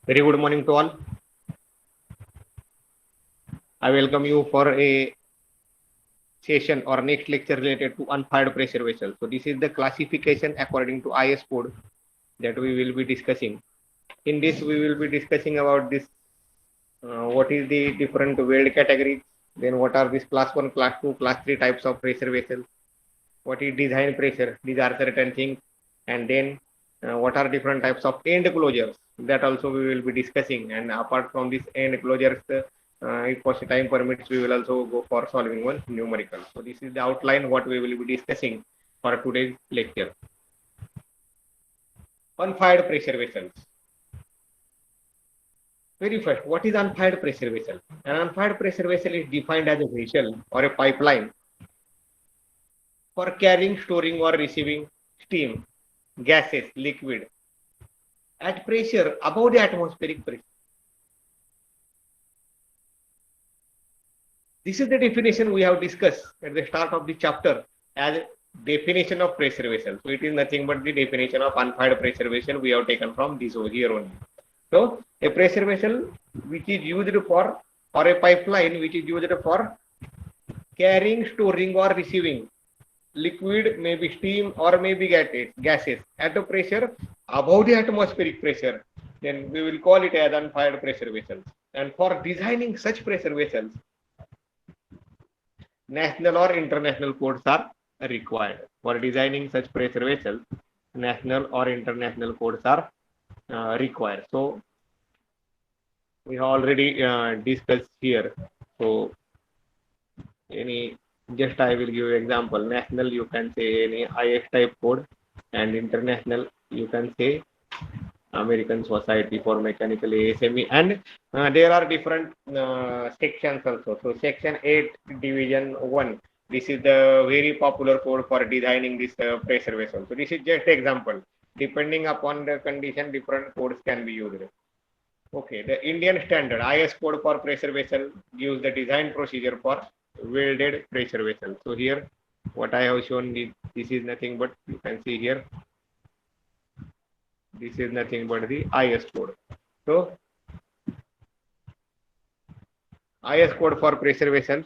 Very good morning to all. I welcome you for a session or next lecture related to unfired pressure vessels. So this is the classification according to IS code that we will be discussing. In this, we will be discussing about this. What is the different weld categories? Then what are these class 1, class 2, class 3 types of pressure vessels? What is design pressure? These are certain things. And then what are different types of end closures? That also we will be discussing. And apart from this end closures, if time permits, we will also go for solving one numerical. So this is the outline what we will be discussing for today's lecture. Unfired pressure vessels. Very first, what is unfired pressure vessel? An unfired pressure vessel is defined as a vessel or a pipeline for carrying, storing, or receiving steam, gases, liquid at pressure above the atmospheric pressure. This is the definition we have discussed at the start of the chapter as definition of pressure vessel. So it is nothing but the definition of unfired pressure vessel we have taken from this over here only. So a pressure vessel which is used for, or a pipeline which is used for carrying, storing, or receiving liquid, maybe steam or maybe gases at a pressure above the atmospheric pressure, then we will call it as unfired pressure vessels. And for designing such pressure vessels, national or international codes are required. For designing such pressure vessels, national or international codes are required. So we have already discussed here. So just I will give you example. National, you can say any IS type code, and international, you can say American Society for Mechanical ASME, and there are different sections also. So section 8 division 1, this is the very popular code for designing this pressure vessel. So this is just example. Depending upon the condition, different codes can be used. Okay, the Indian standard IS code for pressure vessel gives the design procedure for welded pressure vessel. So here what I have shown, this is nothing but, you can see here, this is nothing but the IS code. So IS code for pressure vessel.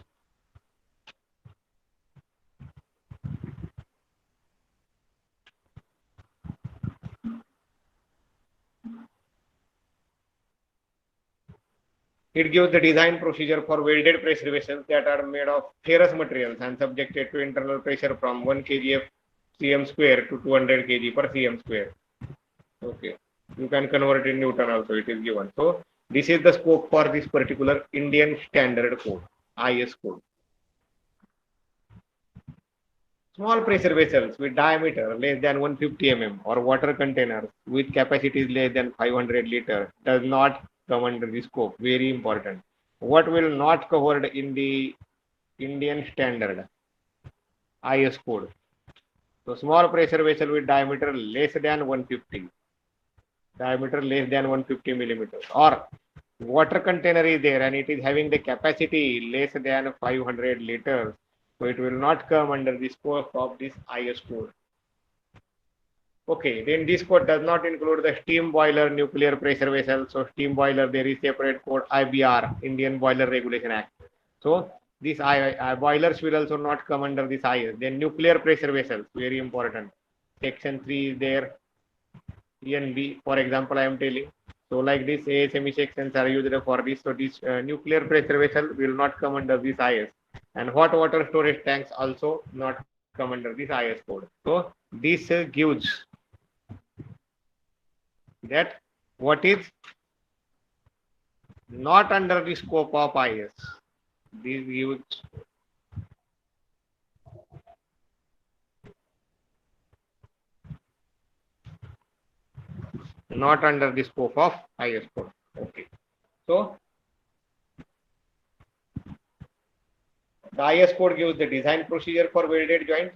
It gives the design procedure for welded pressure vessels that are made of ferrous materials and subjected to internal pressure from 1 kgf cm square to 200 kg per cm square. Okay, you can convert it in Newton also, it is given. So this is the scope for this particular Indian standard code, IS code. Small pressure vessels with diameter less than 150 mm or water containers with capacities less than 500 liter does not come under the scope. Very important. What will not covered in the Indian standard IS code? So small pressure vessel with diameter less than 150, diameter less than 150 millimeters, or water container is there and it is having the capacity less than 500 liters, so it will not come under the scope of this IS code. Okay, then this code does not include the steam boiler, nuclear pressure vessel. So steam boiler, there is separate code IBR, Indian Boiler Regulation Act. So these boilers will also not come under this IS. Then nuclear pressure vessels, very important. Section 3 is there. ENB, for example, I am telling. So like this, ASME sections are used for this. So this nuclear pressure vessel will not come under this IS. And hot water storage tanks also not come under this IS code. So this gives that what is not under the scope of IS. This gives not under the scope of IS code. Okay. So the IS code gives the design procedure for welded joints,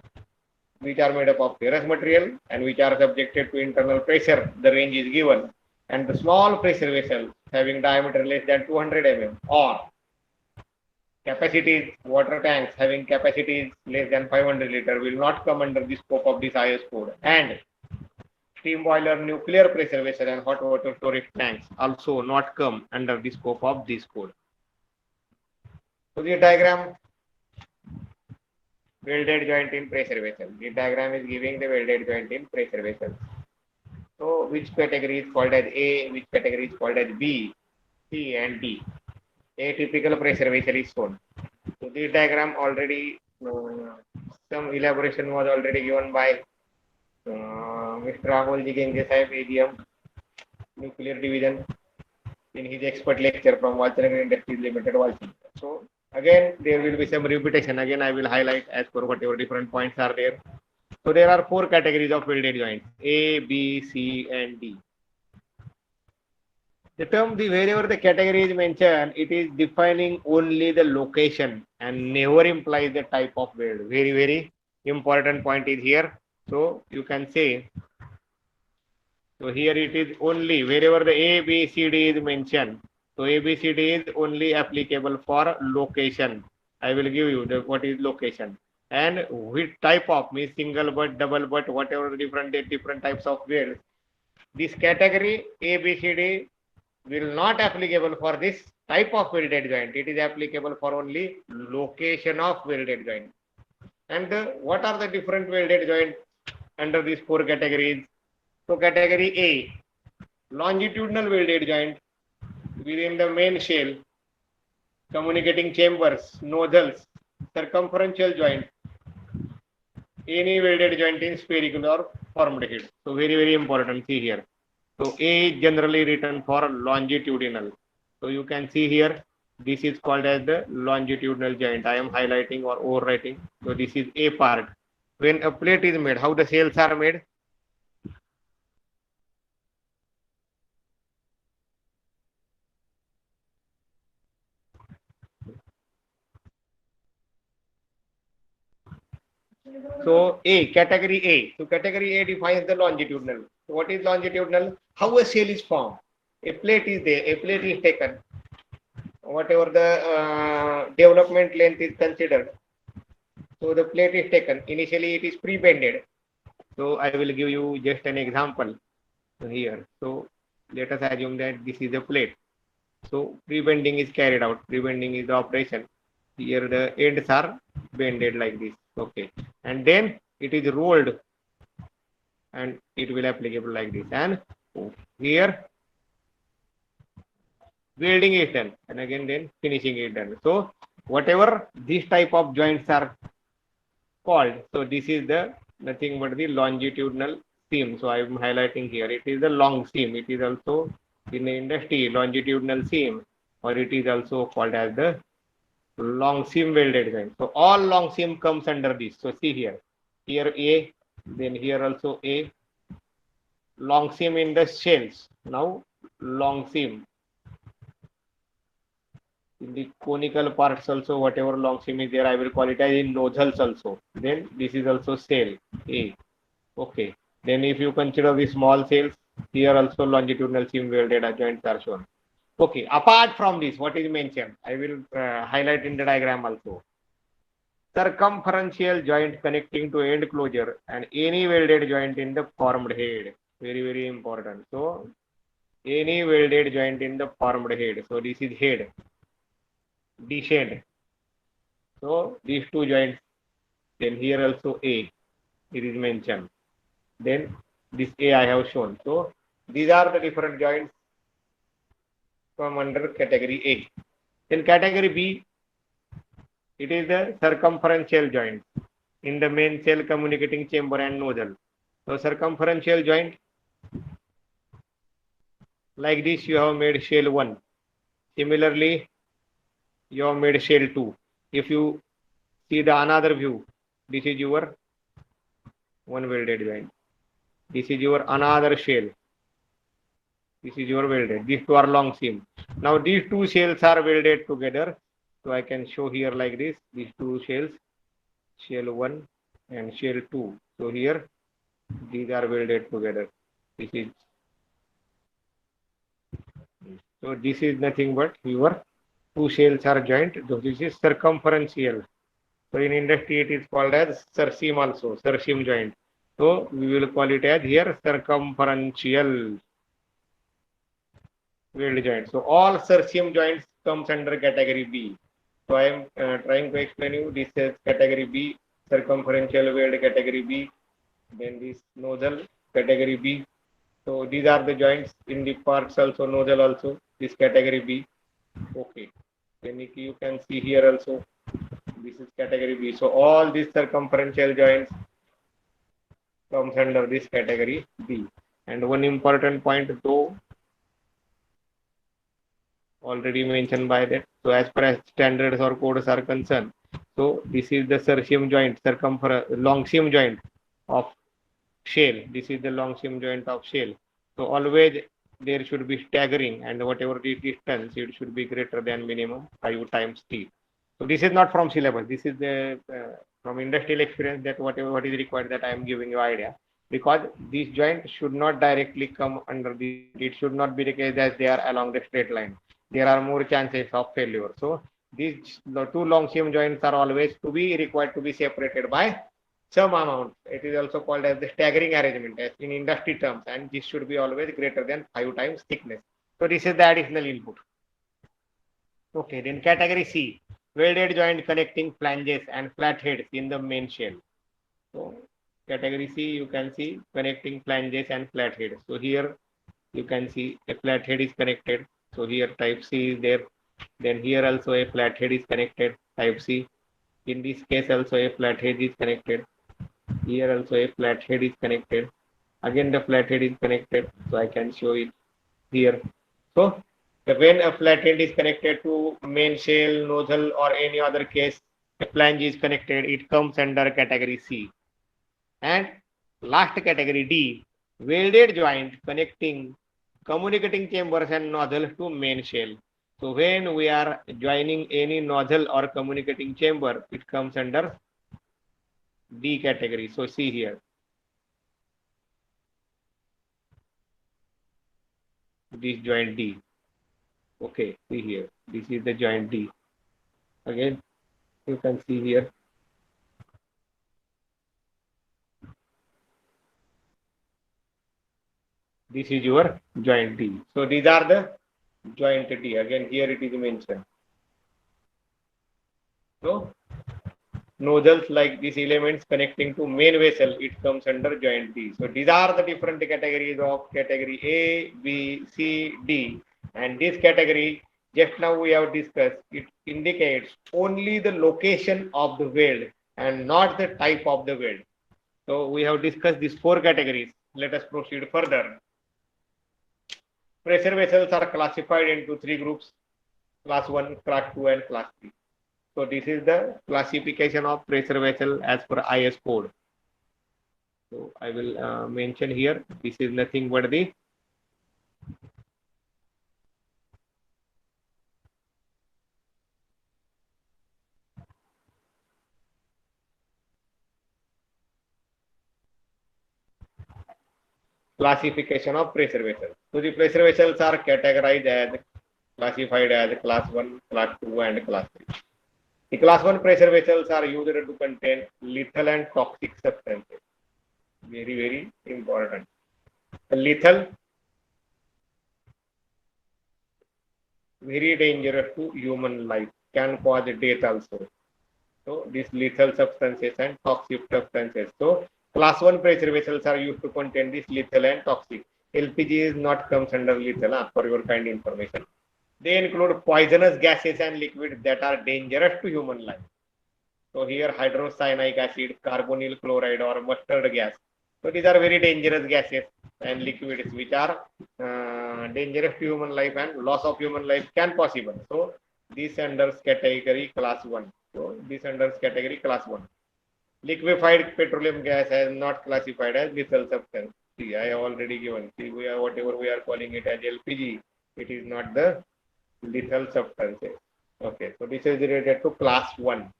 which are made up of ferrous material and which are subjected to internal pressure. The range is given. And the small pressure vessels having diameter less than 200 mm or capacities, water tanks having capacities less than 500 liter will not come under the scope of this IS code. And steam boiler, nuclear pressure vessel, and hot water storage tanks also not come under the scope of this code. So the diagram, welded joint in pressure vessel. The diagram is giving the welded joint in pressure vessel. So which category is called as A, which category is called as B, C, and D. A typical pressure vessel is shown. So this diagram already, some elaboration was already given by Mr. Amolji Genge Sahib, AGM, Nuclear Division, in his expert lecture from Walchanagar Industries Limited, Walchanagar. So again, there will be some repetition. Again, I will highlight as per whatever different points are there. So there are 4 categories of welded joints: A, B, C, and D. The term, wherever the category is mentioned, it is defining only the location and never implies the type of weld. Very, very important point is here. So you can say, so here it is only wherever the A, B, C, D is mentioned. So A, B, C, D is only applicable for location. I will give you what is location. And which type of, means single butt, double butt, whatever the different types of welds. This category A, B, C, D will not applicable for this type of welded joint. It is applicable for only location of welded joint. And what are the different welded joints under these 4 categories? So category A, longitudinal welded joint within the main shell, communicating chambers, nozzles, circumferential joint, any welded joint in spherical or formed head. So very, very important, see here. So A is generally written for longitudinal. So you can see here, this is called as the longitudinal joint. I am highlighting or overwriting. So this is A part. When a plate is made, how the cells are made? So A, category A. So category A defines the longitudinal. So what is longitudinal? How a cell is formed. A plate is there, a plate is taken. Whatever the development length is considered. So the plate is taken. Initially it is pre-bended. So I will give you just an example here. So let us assume that this is a plate. So pre-bending is carried out. Pre-bending is the operation. Here the ends are bended like this. Okay. And then it is rolled and it will applicable like this. And here welding is done and again then finishing is done. So whatever these type of joints are called, so this is the nothing but the longitudinal seam. So I am highlighting here. It is the long seam. It is also in the industry longitudinal seam, or it is also called as the long seam welded joint. So all long seam comes under this. So see here A, then here also A, long seam in the shells. Now long seam in the conical parts also, whatever long seam is there, I will call it as in nozzles also. Then this is also cell A. Okay. Then if you consider the small cells, here also longitudinal seam welded joints are shown. Okay. Apart from this, what is mentioned, I will highlight in the diagram also. Circumferential joint connecting to end closure and any welded joint in the formed head. Very, very important. So any welded joint in the formed head. So this is head. Descend. So these 2 joints, then here also A, it is mentioned. Then this A I have shown. So these are the different joints from under category A. In category B, it is the circumferential joint in the main cell, communicating chamber and nozzle. So circumferential joint, like this you have made shell 1. Similarly, you have made shell 2. If you see the another view, this is your one welded joint. This is your another shell. This is your welded. These 2 are long seam. Now these 2 shells are welded together. So I can show here like this. These 2 shells, shell 1 and shell 2. So here these are welded together. This is, so this is nothing but your 2 shells are joined. So this is circumferential. So in industry it is called as surseam also, surseam joint. So we will call it as here circumferential weld joint. So all cerium joints comes under category B. So I am trying to explain you this is category B, circumferential weld category B. Then this nozzle category B. So these are the joints in the parts also, nozzle also, this category B. Okay. Then you can see here also, this is category B. So all these circumferential joints comes under this category B. And one important point though already mentioned by that. So as per as standards or codes are concerned, so this is the cerium joint, long seam joint of shell. This is the long seam joint of shell. So always there should be staggering, and whatever the distance, it should be greater than minimum 5 times t. So this is not from syllabus. This is the from industrial experience, that what is required, that I am giving you idea. Because these joints should not directly come under the, it should not be the case that they are along the straight line. There are more chances of failure. So these two long seam joints are always to be required to be separated by some amount. It is also called as the staggering arrangement as in industry terms, and this should be always greater than 5 times thickness. So this is the additional input. Okay, then category C, welded joint connecting flanges and flatheads in the main shell. So category C, you can see connecting flanges and flatheads. So here you can see a flathead is connected. So here type C is there. Then here also a flathead is connected, type C. In this case also a flathead is connected. Here also a flathead is connected. Again the flathead is connected. So I can show it here. So when a flathead is connected to main shell, nozzle, or any other case, a flange is connected, it comes under category C. And last category D, welded joint connecting communicating chambers and nozzle to main shell. So when we are joining any nozzle or communicating chamber, it comes under D category. So see here. This joint D. Okay, see here. This is the joint D. Again, you can see here. This is your joint D. So these are the joint D. Again, here it is mentioned. So nozzles like these elements connecting to main vessel, it comes under joint D. So these are the different categories of category A, B, C, D. And this category, just now we have discussed, it indicates only the location of the weld and not the type of the weld. So we have discussed these 4 categories. Let us proceed further. Pressure vessels are classified into 3 groups, class 1, class 2, and class 3. So this is the classification of pressure vessel as per IS code. So I will mention here, this is nothing but the classification of pressure vessels. So the pressure vessels are categorized as classified as class 1, class 2, and class 3. The class 1 pressure vessels are used to contain lethal and toxic substances. Very, very important. Lethal, very dangerous to human life, can cause death also. So these lethal substances and toxic substances. So class 1 pressure vessels are used to contain this lethal and toxic. LPG is not comes under lethal, for your kind information. They include poisonous gases and liquids that are dangerous to human life. So here hydrocyanic acid, carbonyl chloride, or mustard gas. So these are very dangerous gases and liquids which are dangerous to human life, and loss of human life can possible. So this under category class 1. So this under category class 1. Liquefied petroleum gas is not classified as lethal substance. See, I have already given. See, whatever we are calling it as LPG, it is not the lethal substances. Okay, so this is related to class 1.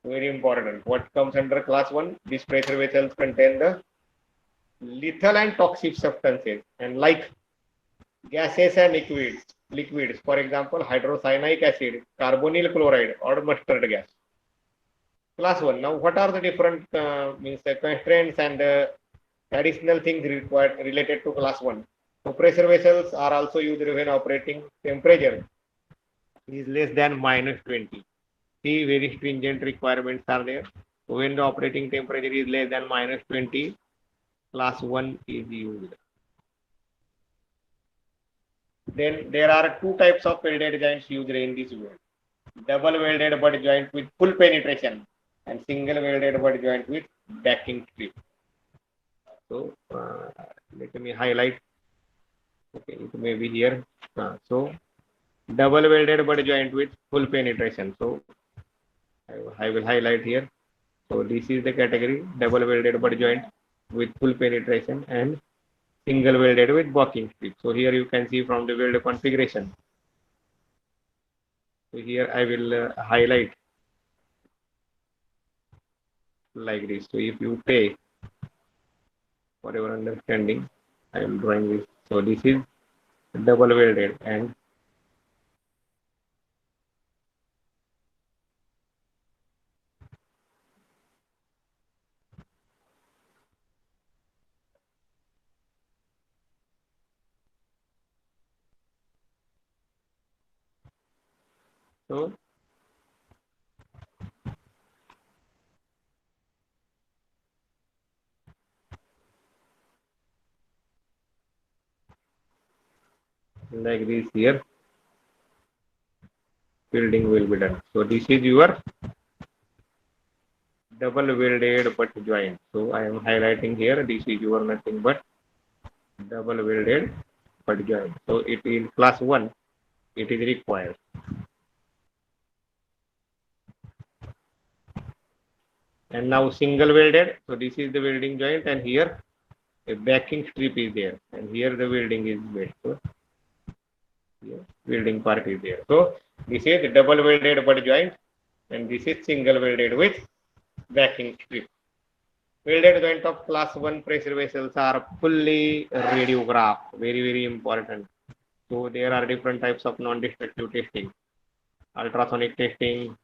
Very important. What comes under class 1? These pressure vessels contain the lethal and toxic substances, and like gases and liquids, for example, hydrocyanic acid, carbonyl chloride, or mustard gas. Class 1. Now, what are the different means constraints and additional things required related to class 1? So, pressure vessels are also used when operating temperature is less than minus 20. See, very stringent requirements are there. So, when the operating temperature is less than minus 20, class 1 is used. Then there are two types of welded joints used in this world. Double welded butt joint with full penetration and single welded butt joint with backing strip. So let me highlight. Okay, it may be here. So double welded butt joint with full penetration. So I will highlight here. So this is the category double welded butt joint with full penetration and single welded with backing strip. So here you can see from the weld configuration. So here I will highlight like this. So if you pay for your understanding, I am drawing this. So this is double welded and so like this here welding will be done. So this is your double welded butt joint. So I am highlighting here. This is your nothing but double welded butt joint. So it is class 1. It is required. And now single welded. So this is the welding joint, and here a backing strip is there, and here the welding is made. So here welding part is there. So this is double welded butt joint, and this is single welded with backing strip. Welded joint of class 1 pressure vessels are fully radiographed. Very, very important. So there are different types of non-destructive testing. Ultrasonic testing,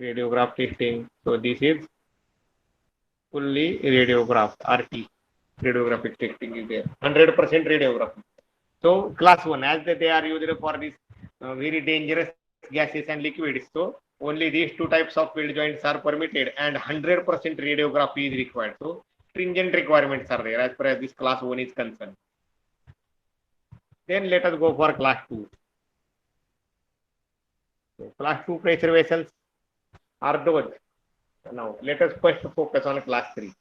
radiograph testing. So this is fully radiographed. RT, radiographic testing is there. 100% radiography. So class 1, as they are used for this very dangerous gases and liquids. So only these two types of weld joints are permitted and 100% radiography is required. So stringent requirements are there as far as this class 1 is concerned. Then let us go for class 2. So class 2 pressure vessels are those. Now let us first focus on class 3.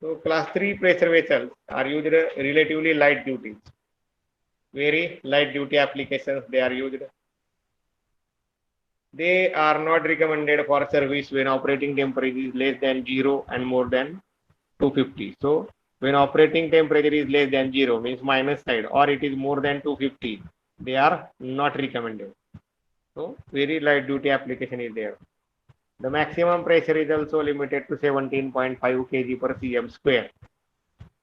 So class 3 pressure vessels are used relatively light duties. Very light duty applications they are used. They are not recommended for service when operating temperature is less than 0 and more than 250. So when operating temperature is less than 0 means minus side, or it is more than 250, they are not recommended. So very light duty application is there. The maximum pressure is also limited to 17.5 kg per cm square,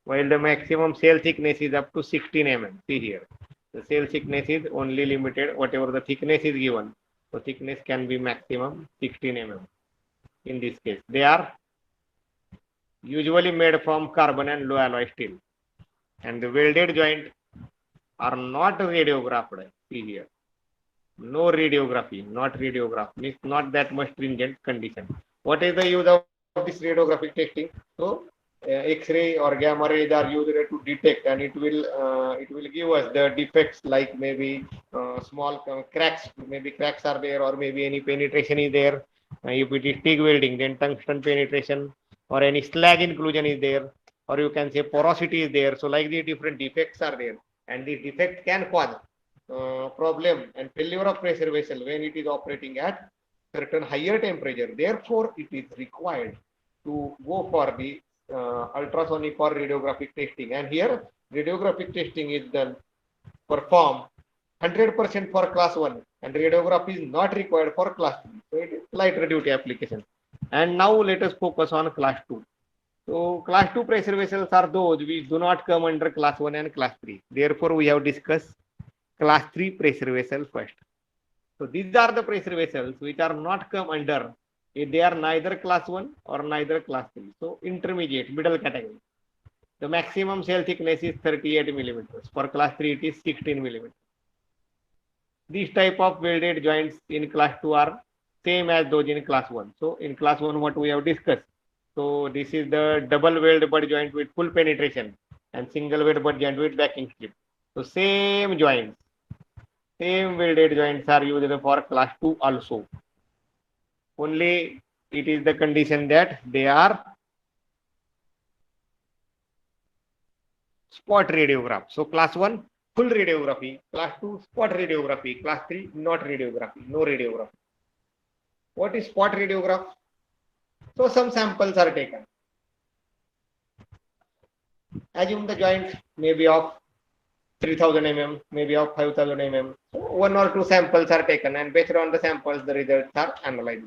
while the maximum sail thickness is up to 16 mm. See here, the sail thickness is only limited, whatever the thickness is given. So thickness can be maximum 16 mm. In this case, they are usually made from carbon and low alloy steel, and the welded joint are not radiographed. See here, no radiography, not radiograph, means not that much stringent condition. What is the use of this radiographic testing? So X-ray or gamma rays are used to detect, and it will give us the defects like maybe small cracks. Maybe cracks are there, or maybe any penetration is there. If it is TIG welding, then tungsten penetration or any slag inclusion is there, or you can say porosity is there. So like the different defects are there, and the defect can cause problem and failure of pressure vessel when it is operating at certain higher temperature. Therefore, it is required to go for the ultrasonic or radiographic testing. And here, radiographic testing is done, performed 100% for class 1, and radiography is not required for class 3. So it is lighter duty application. And now let us focus on class 2. So class 2 pressure vessels are those which do not come under class 1 and class 3. Therefore, we have discussed class 3 pressure vessel first. So these are the pressure vessels which are not come under They are neither class 1 or neither class 3. So intermediate, middle category. The maximum shell thickness is 38 millimeters. For class 3, it is 16 millimeters. These type of welded joints in class 2 are same as those in class 1. So in class 1, what we have discussed. So this is the double weld butt joint with full penetration and single weld butt joint with backing strip. So same joints, same welded joints are used for class 2 also. Only it is the condition that they are spot radiograph. So class 1 full radiography, class 2 spot radiography, class 3 not radiography, no radiography. What is spot radiograph? So some samples are taken. Assume the joint may be of 3000 mm, maybe of 5000 mm. So one or two samples are taken, and based on the samples, the results are analyzed.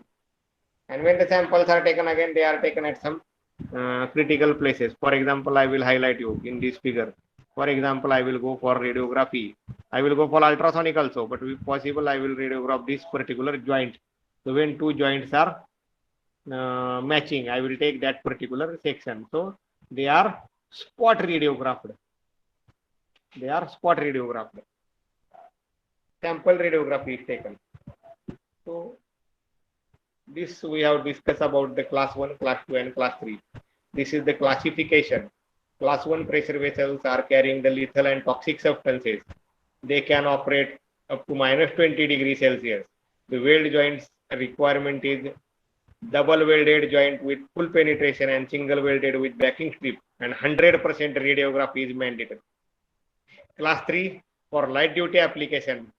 And when the samples are taken again, they are taken at some critical places. For example, I will highlight you in this figure. For example, I will go for radiography. I will go for ultrasonic also, but if possible, I will radiograph this particular joint. So when two joints are matching, I will take that particular section. So they are spot radiographed. They are spot radiographed. Sample radiography is taken. So this we have discussed about the class 1, class 2 and class 3. This is the classification. Class 1 pressure vessels are carrying the lethal and toxic substances. They can operate up to minus 20 degrees Celsius. The weld joints requirement is double welded joint with full penetration and single welded with backing strip, and 100% radiography is mandatory. Class 3 for light duty application,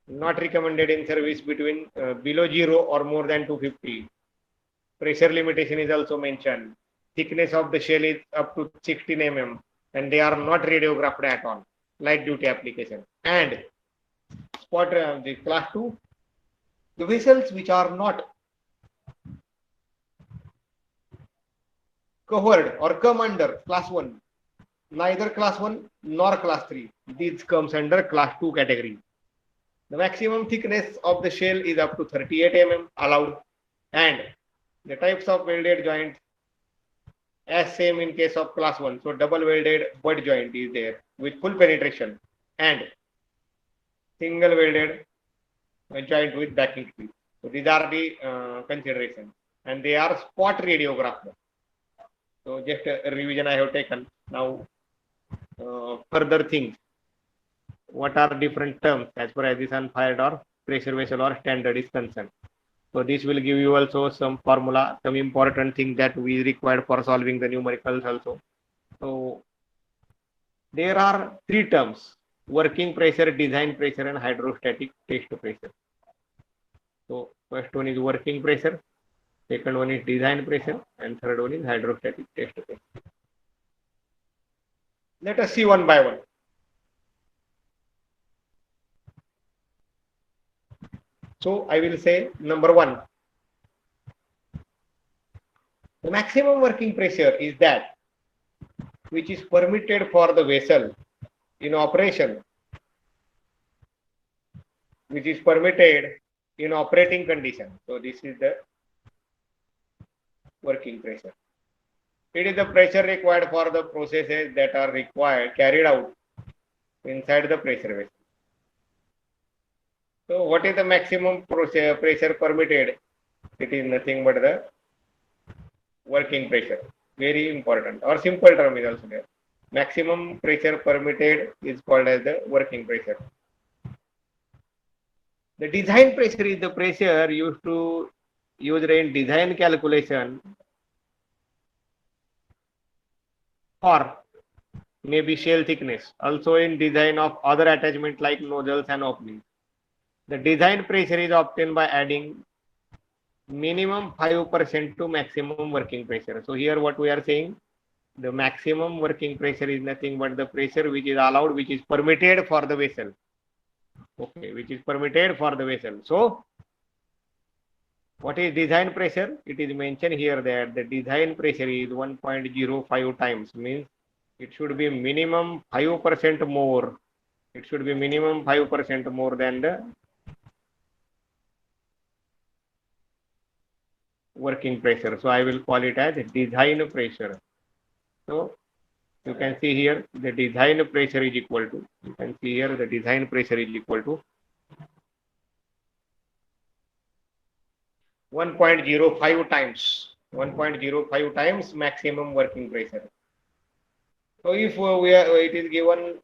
not recommended in service between below 0 or more than 250. Pressure limitation is also mentioned. Thickness of the shell is up to 16 mm, and they are not radiographed at all. Light duty application. And spot the class 2, the vessels which are not covered or come under class 1, neither class 1 nor class 3. These comes under class 2 category. The maximum thickness of the shell is up to 38 mm allowed, and the types of welded joints as same in case of class 1. So double welded butt joint is there with full penetration, and single welded joint with backing strip. So these are the considerations, and they are spot radiographed. So just a revision I have taken. Now further things. What are different terms as far as this unfired or pressure vessel or standard is concerned? So this will give you also some formula, some important thing that we required for solving the numericals also. So there are three terms: working pressure, design pressure, and hydrostatic test pressure. So first one is working pressure, second one is design pressure, and third one is hydrostatic test pressure. Let us see one by one. So I will say number 1. The maximum working pressure is that which is permitted for the vessel in operation, which is permitted in operating condition. So this is the working pressure. It is the pressure required for the processes that are carried out inside the pressure vessel. So what is the maximum pressure permitted? It is nothing but the working pressure. Very important. Or simple term is also there. Maximum pressure permitted is called as the working pressure. The design pressure is the pressure used in design calculation or maybe shell thickness. Also in design of other attachment like nozzles and openings. The design pressure is obtained by adding minimum 5% to maximum working pressure. So here what we are saying, the maximum working pressure is nothing but the pressure which is allowed, which is permitted for the vessel. Okay, which is permitted for the vessel. So what is design pressure? It is mentioned here that the design pressure is 1.05 times, means it should be minimum 5% more. It should be minimum 5% more than the working pressure. So I will call it as design pressure. So you can see here the design pressure is equal to, you can see here the design pressure is equal to 1.05 times maximum working pressure. So if it is given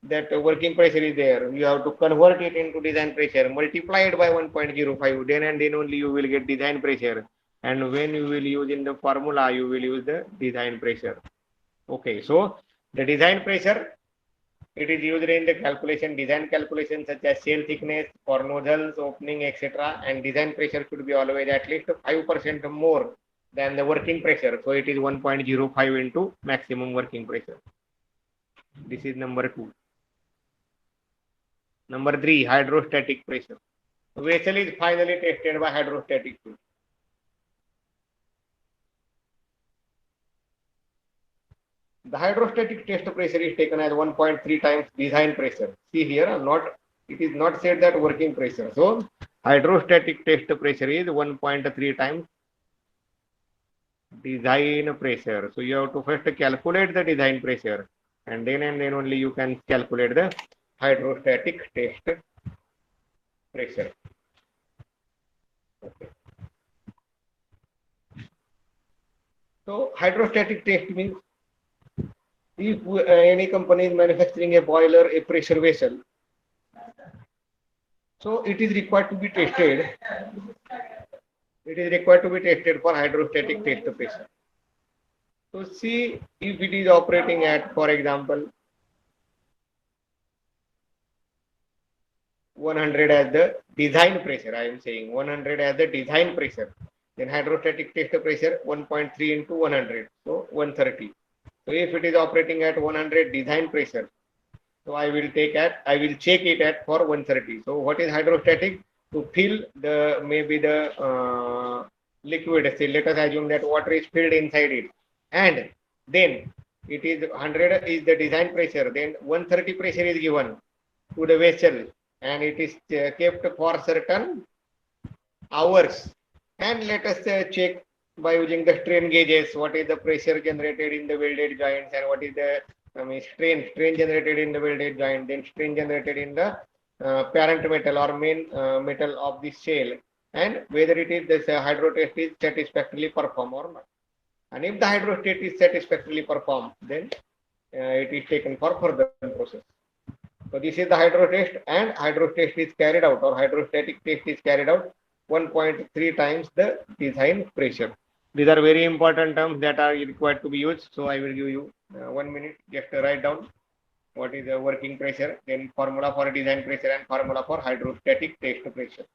that working pressure is there, you have to convert it into design pressure, multiply it by 1.05, then and then only you will get design pressure. And when you will use in the formula, you will use the design pressure. Okay, so the design pressure, it is used in the calculation, design calculation such as shell thickness, for nozzles, opening, etc. And design pressure should be always at least 5% more than the working pressure. So it is 1.05 into maximum working pressure. This is number 2. Number 3, hydrostatic pressure. Vessel is finally tested by hydrostatic pressure. The hydrostatic test pressure is taken as 1.3 times design pressure. See here, it is not said that working pressure. So hydrostatic test pressure is 1.3 times design pressure. So you have to first calculate the design pressure, and then only you can calculate the hydrostatic test pressure. Okay. So hydrostatic test means if any company is manufacturing a boiler, a pressure vessel, so it is required to be tested. It is required to be tested for hydrostatic test pressure. So see if it is operating at, for example, 100 as the design pressure. I am saying 100 as the design pressure. Then hydrostatic test pressure 1.3 into 100, so 130. So if it is operating at 100 design pressure, so I will check it at for 130. So what is hydrostatic? To fill the maybe the liquid. Say let us assume that water is filled inside it, and then it is 100 is the design pressure. Then 130 pressure is given to the vessel, and it is kept for certain hours. And let us check by using the strain gauges what is the pressure generated in the welded joints and what is the strain generated in the welded joint, then strain generated in the parent metal or main metal of the shell, and whether it is this hydro test is satisfactorily performed or not. And if the hydro test is satisfactorily performed, then it is taken for further process. So this is the hydro test, and hydro test is carried out, or hydrostatic test is carried out 1.3 times the design pressure. These are very important terms that are required to be used. So I will give you 1 minute just to write down what is the working pressure, then formula for design pressure and formula for hydrostatic test pressure.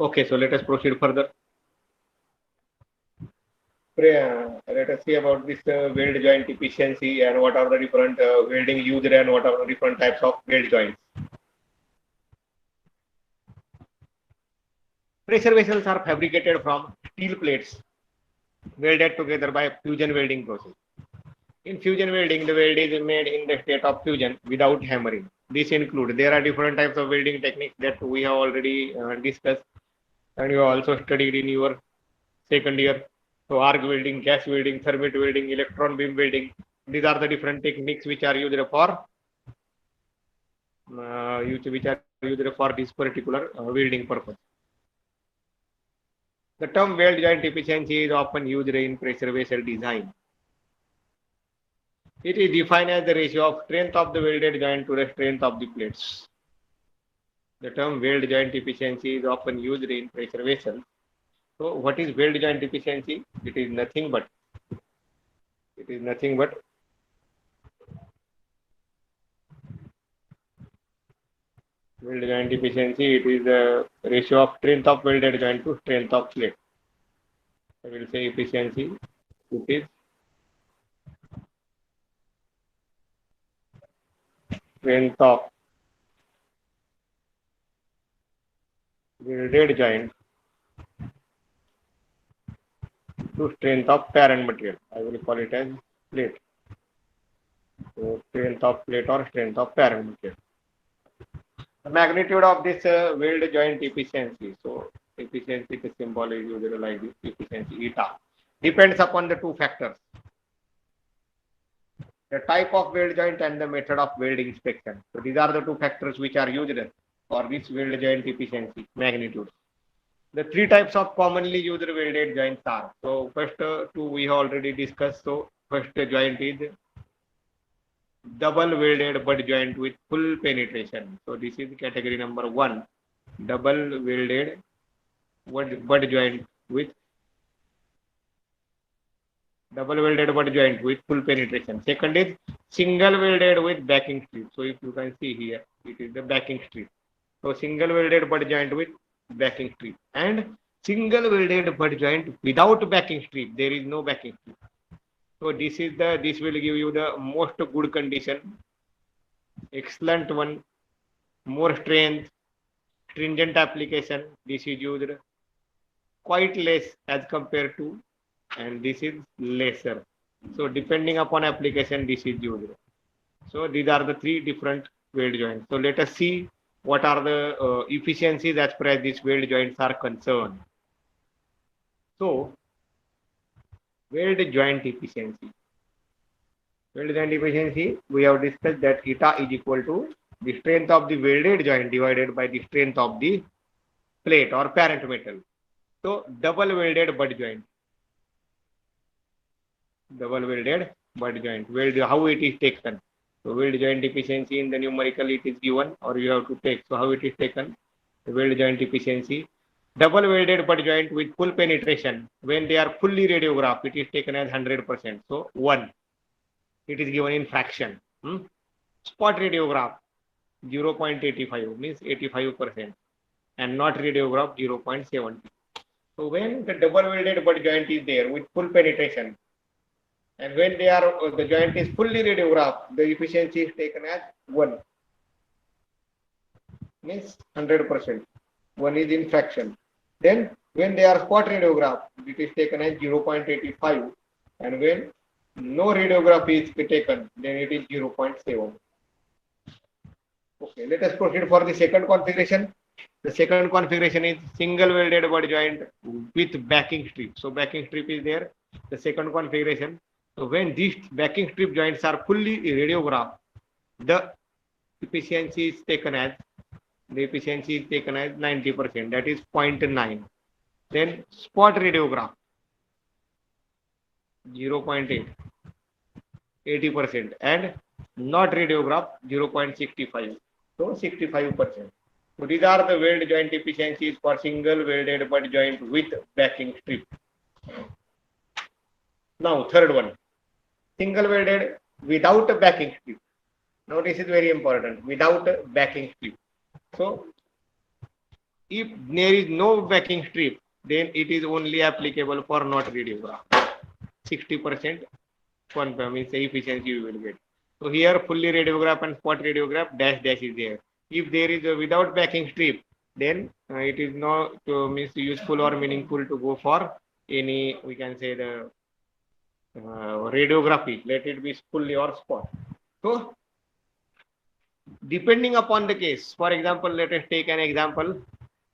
Okay, so let us proceed further. Let us see about this weld joint efficiency and what are the different welding used and what are the different types of weld joints. Pressure vessels are fabricated from steel plates welded together by fusion welding process. In fusion welding, the weld is made in the state of fusion without hammering. This includes, there are different types of welding techniques that we have already discussed. and you also studied in your second year. So arc welding, gas welding, thermite welding, electron beam welding. These are the different techniques which are used for this particular welding purpose. The term weld joint efficiency is often used in pressure vessel design. It is defined as the ratio of strength of the welded joint to the strength of the plates. The term weld joint efficiency is often used in pressure vessels. So what is weld joint efficiency? It is nothing but weld joint efficiency. It is the ratio of strength of welded joint to strength of plate. I will say efficiency. It is strength of welded joint to strength of parent material. I will call it as plate. So strength of plate or strength of parent material. The magnitude of this weld joint efficiency. So efficiency, the symbol is used like this. Efficiency eta depends upon the two factors: the type of weld joint and the method of weld inspection. So these are the two factors which are used for this weld joint efficiency magnitude. The three types of commonly used welded joints are. So first two we have already discussed. So first joint is double welded butt joint with full penetration. So this is category number 1, double welded butt joint with full penetration. Second is single welded with backing strip. So if you can see here, it is the backing strip. So single welded butt joint with backing strip, and single welded butt joint without backing strip. There is no backing strip. So this will give you the most good condition, excellent one, more strength, stringent application. This is used quite less as compared to, and this is lesser. So depending upon application, this is used. So these are the three different weld joints. So let us see what are the efficiencies as far as these weld joints are concerned. So weld joint efficiency. Weld joint efficiency, we have discussed that eta is equal to the strength of the welded joint divided by the strength of the plate or parent metal. So double welded butt joint. Weld, how it is taken. So weld joint efficiency in the numerical it is given, or you have to take. So how it is taken? The weld joint efficiency. Double welded butt joint with full penetration. When they are fully radiographed, it is taken as 100%. So 1. It is given in fraction. Spot radiograph 0.85 means 85%, and not radiograph 0.70. So when the double welded butt joint is there with full penetration, and when the joint is fully radiographed, the efficiency is taken as 1, means 100%. 1 is in fraction. Then when they are spot radiographed, it is taken as 0.85, and when no radiograph is taken, then it is 0.7. Okay, let us proceed for the second configuration. The second configuration is single welded butt joint with backing strip. So backing strip is there. The second configuration. So when these backing strip joints are fully radiographed, the efficiency is taken as 90%. That is 0.9. Then spot radiograph 0.8, 80%, and not radiograph 0.65. So 65%. So these are the weld joint efficiencies for single welded butt joint with backing strip. Now third one, single welded without a backing strip. Now this is very important, without a backing strip. So if there is no backing strip, then it is only applicable for not radiograph. 60% means the efficiency you will get. So here fully radiograph and spot radiograph dash is there. If there is a without backing strip, then it is not means useful or meaningful to go for any, we can say, the radiography. Let it be fully or spot. So depending upon the case, for example, let us take an example.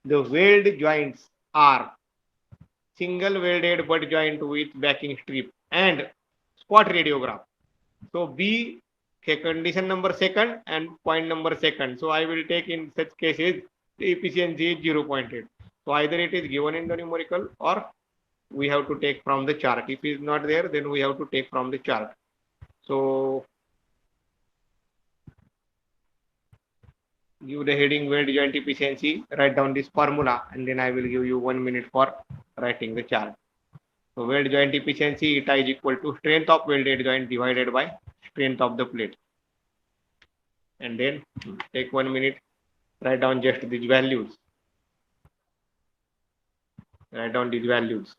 The weld joints are single welded butt joint with backing strip and spot radiograph. So B condition number second and point number second. So I will take in such cases the efficiency is 0.8. So either it is given in the numerical or we have to take from the chart. If it is not there, then we have to take from the chart. So give the heading weld joint efficiency, write down this formula, and then I will give you 1 minute for writing the chart. So weld joint efficiency, eta is equal to strength of welded joint divided by strength of the plate. And then take 1 minute, write down just these values. Write down these values.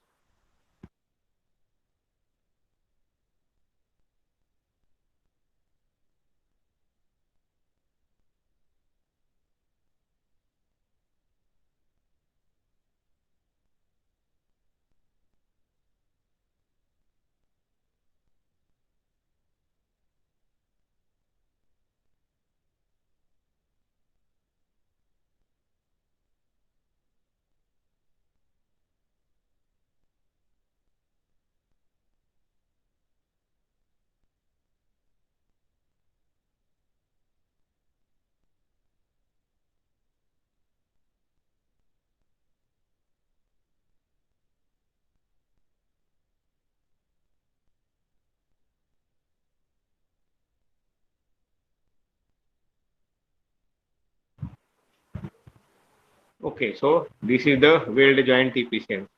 Okay, so this is the weld joint efficiency.